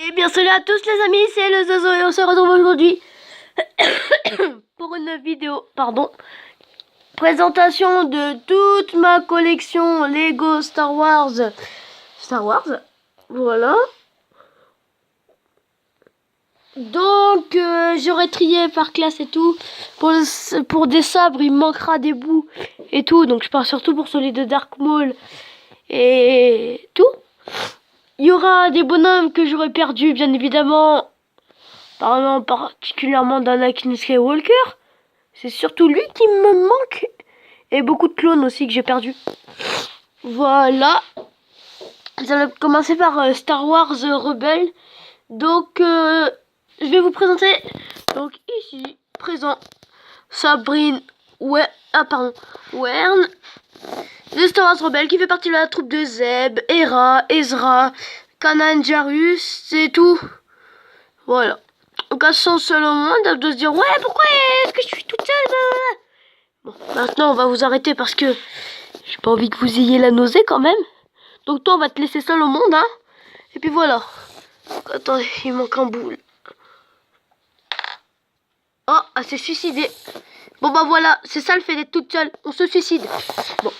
Et bien salut à tous les amis, c'est le Zozo et on se retrouve aujourd'hui pour une vidéo, présentation de toute ma collection Lego Star Wars, voilà. Donc j'aurais trié par classe et tout, pour des sabres il manquera des bouts et tout, donc je pars surtout pour celui de Dark Maul et tout. Il y aura des bonhommes que j'aurais perdus, bien évidemment. Particulièrement d'Anakin Skywalker. C'est surtout lui qui me manque. Et beaucoup de clones aussi que j'ai perdus. Voilà. Ça va commencer par Star Wars Rebelle. Donc, je vais vous présenter. Donc, ici, présent, Sabrine Wern. De Star Wars Rebelle qui fait partie de la troupe de Zeb, Hera, Ezra, Kanan Jarrus et tout. Voilà. Donc à son seul au monde de se dire ouais pourquoi est-ce que je suis toute seule. Bon, maintenant on va vous arrêter parce que j'ai pas envie que vous ayez la nausée quand même. Donc toi on va te laisser seul au monde hein. Et puis voilà. Attendez, il manque un bout. Oh, elle s'est suicidée. Bon bah voilà, c'est ça le fait d'être toute seule. On se suicide. Bon.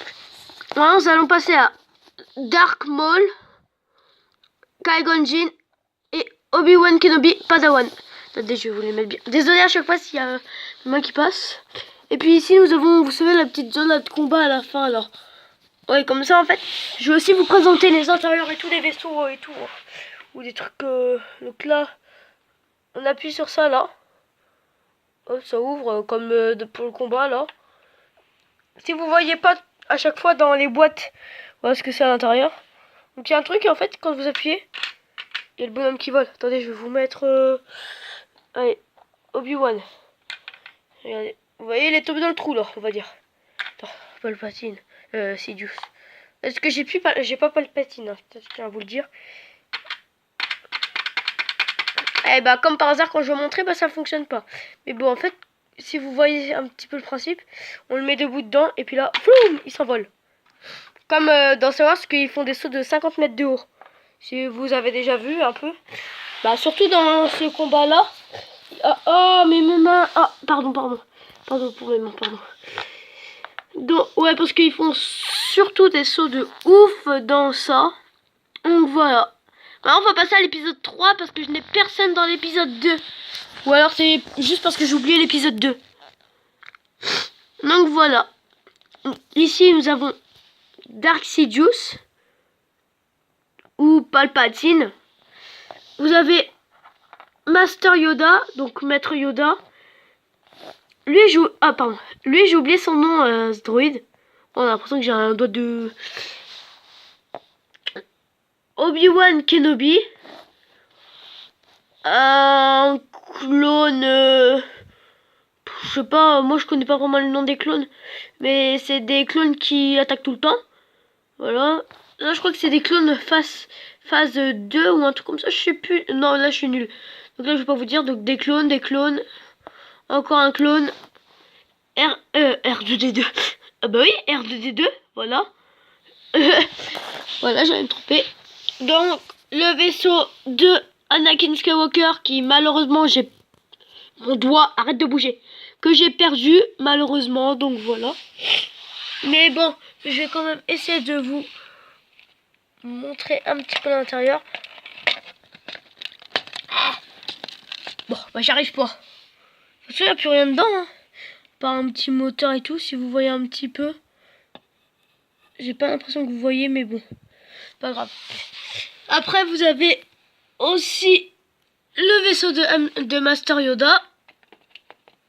Maintenant nous allons passer à Dark Maul, Qui-Gon Jinn et Obi-Wan Kenobi Padawan. Attendez, je vais vous les mettre bien. Désolé à chaque fois s'il y a une main qui passe. Et puis ici nous avons, vous savez, la petite zone de combat à la fin alors. Ouais, comme ça en fait, je vais aussi vous présenter les intérieurs et tout, les vaisseaux et tout. Ou des trucs, donc là, on appuie sur ça là. Hop, ça ouvre comme pour le combat là. Si vous voyez pas à chaque fois dans les boîtes, voilà ce que c'est à l'intérieur. Donc il y a un truc en fait, quand vous appuyez, il y a le bonhomme qui vole. Attendez, je vais vous mettre... Allez, Obi-Wan. Regardez. Vous voyez, il est tombé dans le trou là, on va dire. Attends, Palpatine. Sidious. Est-ce que j'ai pas Palpatine, hein, je tiens à vous le dire. Eh bah, comme par hasard, quand je vais montrer, bah ça fonctionne pas. Mais bon, en fait, si vous voyez un petit peu le principe, on le met debout dedans, et puis là, floum, il s'envole. Comme dans Star Wars, qu'ils font des sauts de 50 mètres de haut. Si vous avez déjà vu un peu. Bah, surtout dans ce combat-là. Oh, mais mes mains. Ah, pardon. Pardon pour mes mains, pardon. Donc, ouais, parce qu'ils font surtout des sauts de ouf dans ça. Donc voilà. Maintenant, on va passer à l'épisode 3 parce que je n'ai personne dans l'épisode 2. Ou alors c'est juste parce que j'ai oublié l'épisode 2. Donc voilà. Ici, nous avons Dark Sidious ou Palpatine. Vous avez Master Yoda, donc Maître Yoda. Lui, j'ai oublié son nom, ce droïde. On a l'impression que j'ai un doigt de... Obi-Wan Kenobi. Un clone... je sais pas, moi je connais pas vraiment le nom des clones. Mais c'est des clones qui attaquent tout le temps. Voilà. Là, je crois que c'est des clones phase 2 ou un truc comme ça, je sais plus. Non, là, je suis nul. Donc là, je vais pas vous dire. Donc des clones. Encore un clone. R2D2. Ah bah oui, R2D2, voilà. Voilà, j'allais me tromper. Donc, le vaisseau de Anakin Skywalker qui, malheureusement, j'ai... Mon doigt, arrête de bouger. Que j'ai perdu, malheureusement, donc voilà. Mais bon, je vais quand même essayer de vous montrer un petit peu l'intérieur. Bon, bah j'arrive pas. Parce qu'il n'y a plus rien dedans, hein. Pas un petit moteur et tout, si vous voyez un petit peu. J'ai pas l'impression que vous voyez, mais bon. Pas grave. Après, vous avez aussi le vaisseau de Master Yoda.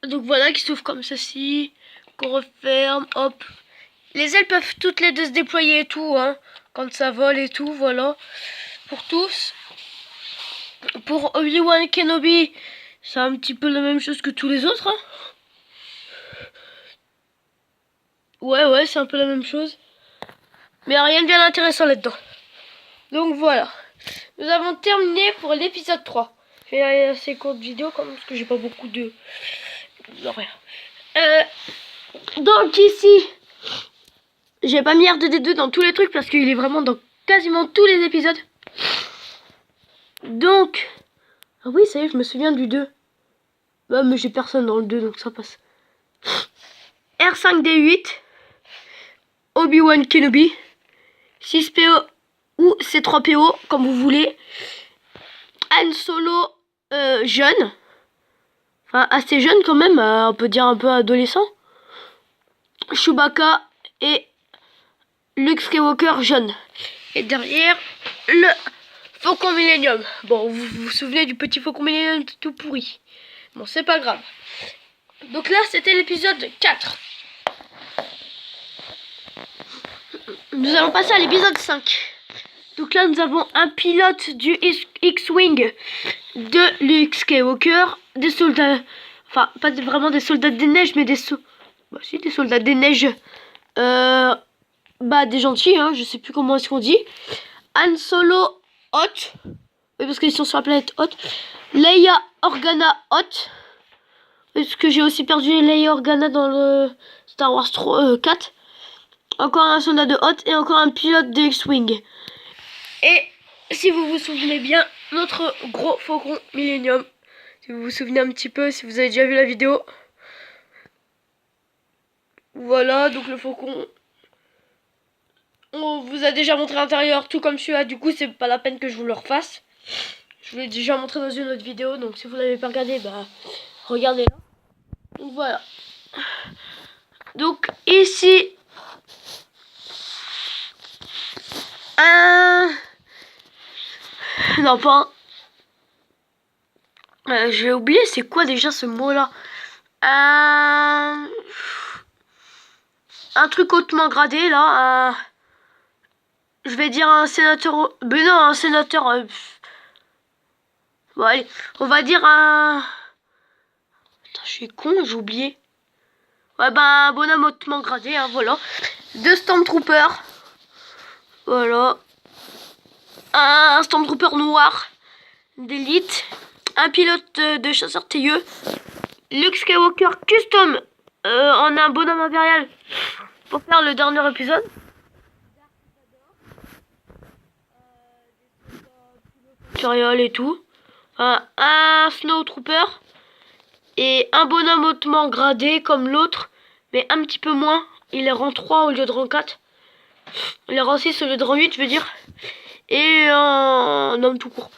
Donc voilà, qui s'ouvre comme ceci. Qu'on referme, hop. Les ailes peuvent toutes les deux se déployer et tout, hein. Quand ça vole et tout, voilà. Pour tous. Pour Obi-Wan Kenobi, c'est un petit peu la même chose que tous les autres, hein. Ouais, c'est un peu la même chose. Mais rien de bien intéressant là-dedans. Donc voilà. Nous avons terminé pour l'épisode 3. Je vais aller assez courte vidéo quand même, parce que j'ai pas beaucoup de... Non, rien. Donc ici, j'ai pas mis R2D2 dans tous les trucs parce qu'il est vraiment dans quasiment tous les épisodes. Donc, ah oui, ça y est, je me souviens du 2. Bah, mais j'ai personne dans le 2, donc ça passe. R5D8, Obi-Wan Kenobi, 6PO ou C3PO, comme vous voulez. Han Solo jeune, enfin assez jeune quand même, on peut dire un peu adolescent. Chewbacca et Luke Skywalker jeune. Et derrière, le Faucon Millenium. Bon, vous vous souvenez du petit Faucon Millenium tout pourri. Bon, c'est pas grave. Donc là, c'était l'épisode 4. Nous allons passer à l'épisode 5. Donc là, nous avons un pilote du X-Wing de Luke Skywalker, des soldats, enfin, pas vraiment des soldats des neiges, mais des des soldats des neiges, des gentils, hein, je sais plus comment est-ce qu'on dit. Han Solo Hoth, oui, parce qu'ils sont sur la planète Hoth. Leia Organa Hoth, parce que j'ai aussi perdu Leia Organa dans le Star Wars 4. Encore un soldat de Hoth et encore un pilote de X-Wing. Et si vous vous souvenez bien, notre gros Faucon Millenium. Si vous vous souvenez un petit peu, si vous avez déjà vu la vidéo. Voilà, donc le Faucon. On vous a déjà montré l'intérieur, tout comme celui-là. Du coup, c'est pas la peine que je vous le refasse. Je vous l'ai déjà montré dans une autre vidéo. Donc si vous l'avez pas regardé, bah regardez-la. Donc voilà. Donc ici... Non, pas j'ai oublié, c'est quoi déjà ce mot-là? Un truc hautement gradé, là. Je vais dire un sénateur... Mais non, un sénateur... Bon, allez, on va dire un... Putain, je suis con, j'ai oublié. Ouais, un bonhomme hautement gradé, hein, voilà. 2 Stormtroopers. Voilà. Un Stormtrooper noir d'élite. Un pilote de chasseur tailleux. Luke Skywalker custom en un bonhomme impérial pour faire le dernier épisode. Impérial et tout. Un Snowtrooper et un bonhomme hautement gradé comme l'autre, mais un petit peu moins. Il est rang 3 au lieu de rang 4. Il est rang 6 au lieu de rang 8, je veux dire. Et un homme tout court.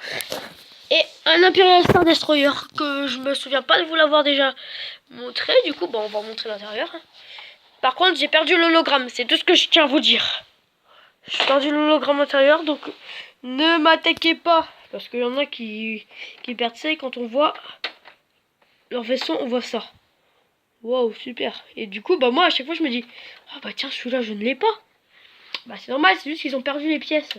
Et un Imperial Star Destroyer que je me souviens pas de vous l'avoir déjà montré. Du coup, on va montrer l'intérieur. Par contre, j'ai perdu l'hologramme. C'est tout ce que je tiens à vous dire. J'ai perdu l'hologramme intérieur, donc ne m'attaquez pas. Parce qu'il y en a qui perdent ça et quand on voit leur vaisseau, on voit ça. Waouh, super. Et du coup, moi, à chaque fois, je me dis, ah tiens, celui-là, je ne l'ai pas. C'est normal, c'est juste qu'ils ont perdu les pièces.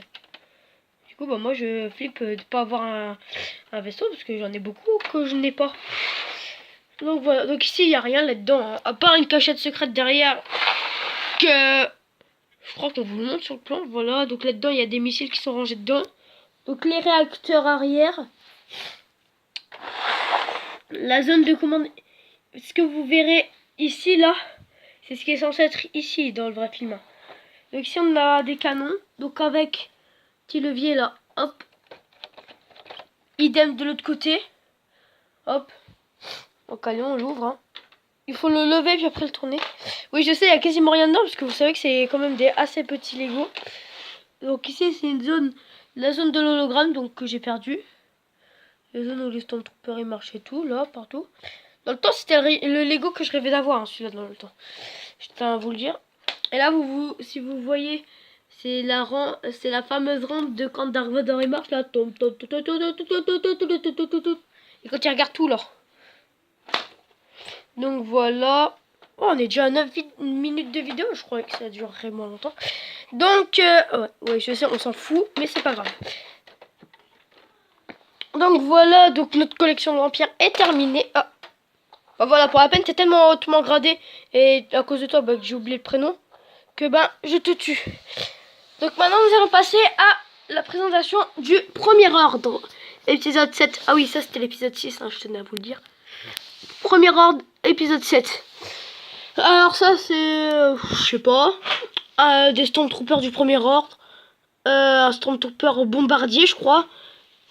Du coup, moi, je flippe de pas avoir un vaisseau parce que j'en ai beaucoup que je n'ai pas. Donc voilà, donc ici, il n'y a rien là-dedans, hein, à part une cachette secrète derrière que je crois qu'on vous le montre sur le plan. Voilà, donc là-dedans, il y a des missiles qui sont rangés dedans. Donc les réacteurs arrière. La zone de commande, ce que vous verrez ici, là, c'est ce qui est censé être ici dans le vrai film. Donc ici, on a des canons, donc avec petit levier là, hop. Idem de l'autre côté, hop. Au canon, on l'ouvre, hein. Il faut le lever puis après le tourner. Oui, je sais, il n'y a quasiment rien dedans parce que vous savez que c'est quand même des assez petits Lego. Donc ici, c'est une zone, la zone de l'hologramme, donc que j'ai perdu. La zone où les Stormtroopers ils marchent et tout, là, partout. Dans le temps, c'était le Lego que je rêvais d'avoir, hein, celui-là, dans le temps. Je tiens à vous le dire. Et là, si vous voyez, c'est la fameuse rampe de quand Dark Vador il marche, là. Et quand il regarde tout, là. Donc voilà. Oh, on est déjà à 9 minutes de vidéo. Je croyais que ça dure vraiment longtemps. Donc, ouais, je sais, on s'en fout, mais c'est pas grave. Donc voilà, donc notre collection de vampires est terminée. Voilà, pour la peine, t'es tellement hautement gradé. Et à cause de toi, que j'ai oublié le prénom. Que je te tue. Donc maintenant, nous allons passer à la présentation du premier ordre. Épisode 7. Ah oui, ça c'était l'épisode 6, hein, je tenais à vous le dire. Premier ordre, épisode 7. Alors ça c'est, je sais pas, des Stormtroopers du premier ordre, un Stormtrooper bombardier je crois,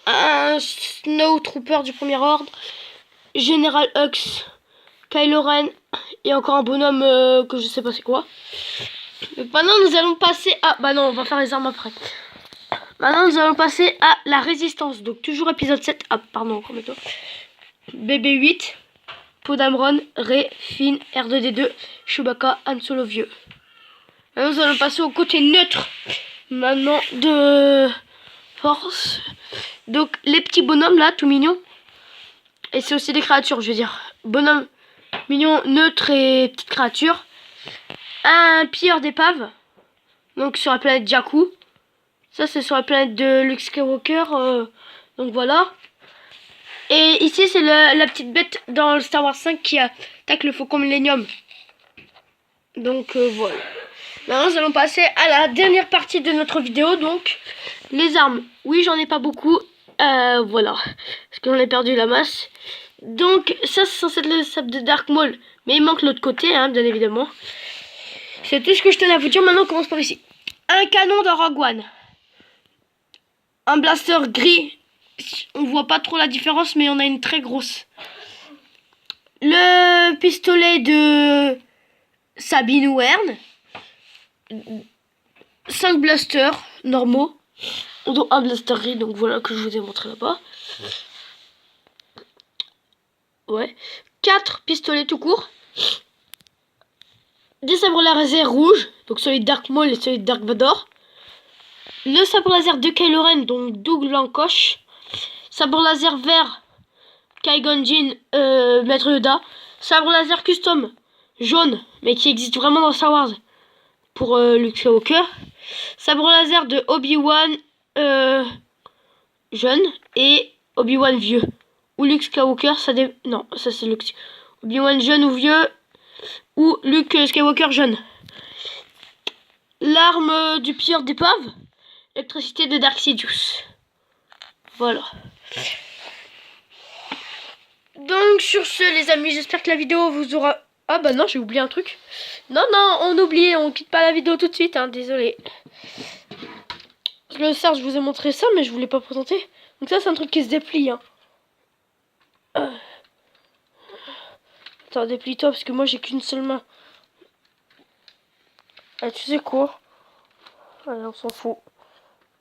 un Snow Trooper du premier ordre, Général Hux, Kylo Ren et encore un bonhomme que je sais pas c'est quoi. Donc maintenant nous allons passer à... Bah non, on va faire les armes après. Maintenant nous allons passer à la résistance. Donc toujours épisode 7. Ah pardon, encore maintenant. BB8, Poe Dameron, Rey, Finn, R2D2, Chewbacca, Han Solo vieux. Maintenant nous allons passer au côté neutre. Maintenant de force. Donc les petits bonhommes là, tout mignons. Et c'est aussi des créatures, je veux dire. Bonhomme mignon, neutre et petite créature. Un pilleur d'épave. Donc sur la planète Jakku. Ça c'est sur la planète de Luke Skywalker. Donc voilà. Et ici c'est la petite bête dans le Star Wars 5 qui attaque le Faucon Millennium. Donc voilà. Maintenant nous allons passer à la dernière partie de notre vidéo. Donc les armes. Oui j'en ai pas beaucoup. Voilà. Parce que j'en ai perdu la masse. Donc ça c'est censé être le sable de Dark Maul. Mais il manque l'autre côté hein, bien évidemment. C'est tout ce que je tenais à vous dire. Maintenant on commence par ici. Un canon de Rogue One. Un blaster gris. On voit pas trop la différence mais on a une très grosse. Le pistolet de Sabine Wern. 5 blasters normaux. Dont un blaster gris. Donc voilà que je vous ai montré là-bas. Ouais. 4 pistolets tout court. Des sabres laser rouges. Donc celui de Dark Maul et celui de Dark Vador. Le sabre laser de Kylo Ren, donc double encoche. Sabre laser vert, Qui-Gon Jinn, Maître Yoda. Sabre laser custom, jaune, mais qui existe vraiment dans Star Wars, pour Luke Skywalker. Sabre laser de Obi-Wan jeune et Obi-Wan vieux. Ou Luke Skywalker, non, ça c'est Luke. Obi-Wan jeune ou vieux, ou Luke Skywalker jeune. L'arme du pilleur d'épave. Électricité de Dark Sidious. Voilà. Donc sur ce les amis, j'espère que la vidéo vous aura... Ah bah non, j'ai oublié un truc. Non, on oublie, on quitte pas la vidéo tout de suite, hein, désolé. Le cerf, je vous ai montré ça, mais je voulais pas présenter. Donc ça, c'est un truc qui se déplie. Hein. Attends, déplie-toi, parce que moi, j'ai qu'une seule main. Ah, tu sais quoi? Allez, on s'en fout.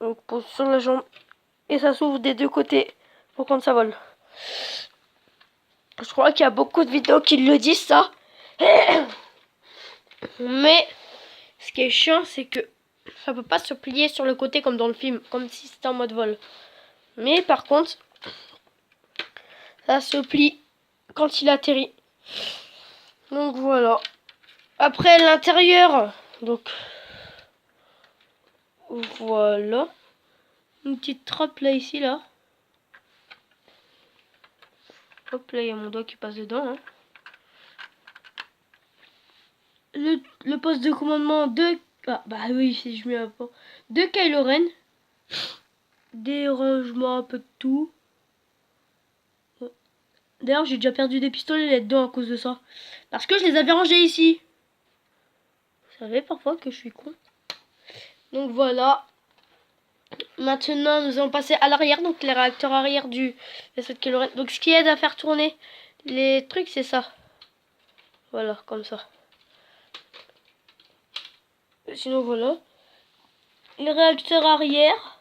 On pose sur la jambe. Et ça s'ouvre des deux côtés pour quand ça vole. Je crois qu'il y a beaucoup de vidéos qui le disent ça. Mais ce qui est chiant c'est que ça peut pas se plier sur le côté comme dans le film. Comme si c'était en mode vol. Mais par contre ça se plie quand il atterrit. Donc voilà. Après l'intérieur. Donc voilà. Une petite trappe là ici là. Hop là il y a mon doigt qui passe dedans. Hein. Le poste de commandement de... Ah bah oui si je mets un peu. De Kylo Ren. Des rangements un peu de tout. D'ailleurs j'ai déjà perdu des pistolets là-dedans à cause de ça. Parce que je les avais rangés ici. Vous savez parfois que je suis con. Donc voilà. Maintenant nous allons passer à l'arrière. Donc les réacteurs arrière du vaisseau de Kylo Ren. Donc ce qui aide à faire tourner les trucs c'est ça. Voilà comme ça. Sinon voilà. Les réacteurs arrière.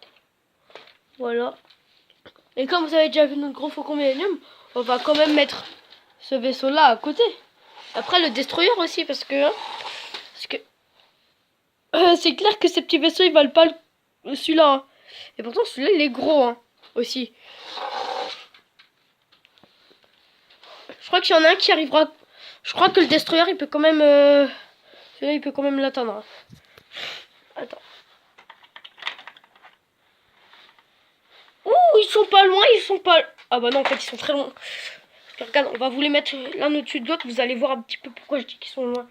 Voilà. Et comme vous avez déjà vu notre gros Faucon Millennium, on va quand même mettre ce vaisseau là à côté. Après le destroyer aussi parce que c'est clair que ces petits vaisseaux ils valent pas celui-là. Hein. Et pourtant celui-là il est gros hein, aussi. Je crois qu'il y en a un qui arrivera. Je crois que le destroyer il peut quand même celui-là il peut quand même l'atteindre. Hein. Attends. Ouh, ils sont pas loin, ils sont pas... Ah bah non, en fait, ils sont très loin. Regarde, on va vous les mettre l'un au-dessus de l'autre. Vous allez voir un petit peu pourquoi je dis qu'ils sont loin.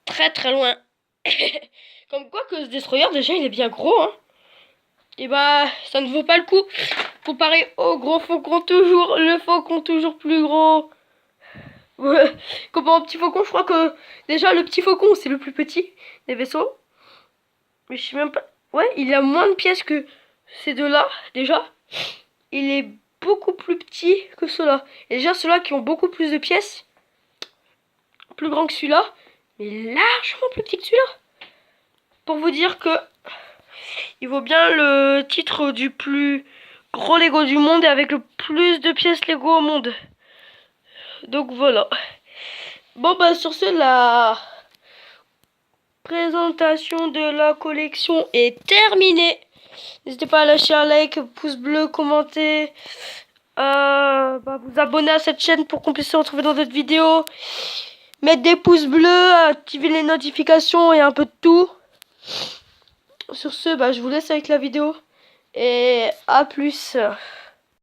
Très très loin. Comme quoi que ce destroyer, déjà, il est bien gros. Hein. Et bah, ça ne vaut pas le coup. Comparé au gros faucon, toujours. Le faucon, toujours plus gros. Ouais. Comparé au petit faucon, je crois que... Déjà, le petit faucon, c'est le plus petit des vaisseaux. Mais je sais même pas... Ouais, il a moins de pièces que ces deux-là, déjà. Il est beaucoup plus petit que ceux-là. Et déjà, ceux-là qui ont beaucoup plus de pièces, plus grand que celui-là, mais largement plus petit que celui-là. Pour vous dire que il vaut bien le titre du plus gros Lego du monde et avec le plus de pièces Lego au monde. Donc voilà. Bon bah sur ce, la présentation de la collection est terminée. N'hésitez pas à lâcher un like, pouce bleu, commenter, vous abonner à cette chaîne pour qu'on puisse se retrouver dans d'autres vidéos. Mettre des pouces bleus, activer les notifications et un peu de tout. Sur ce, je vous laisse avec la vidéo et à plus.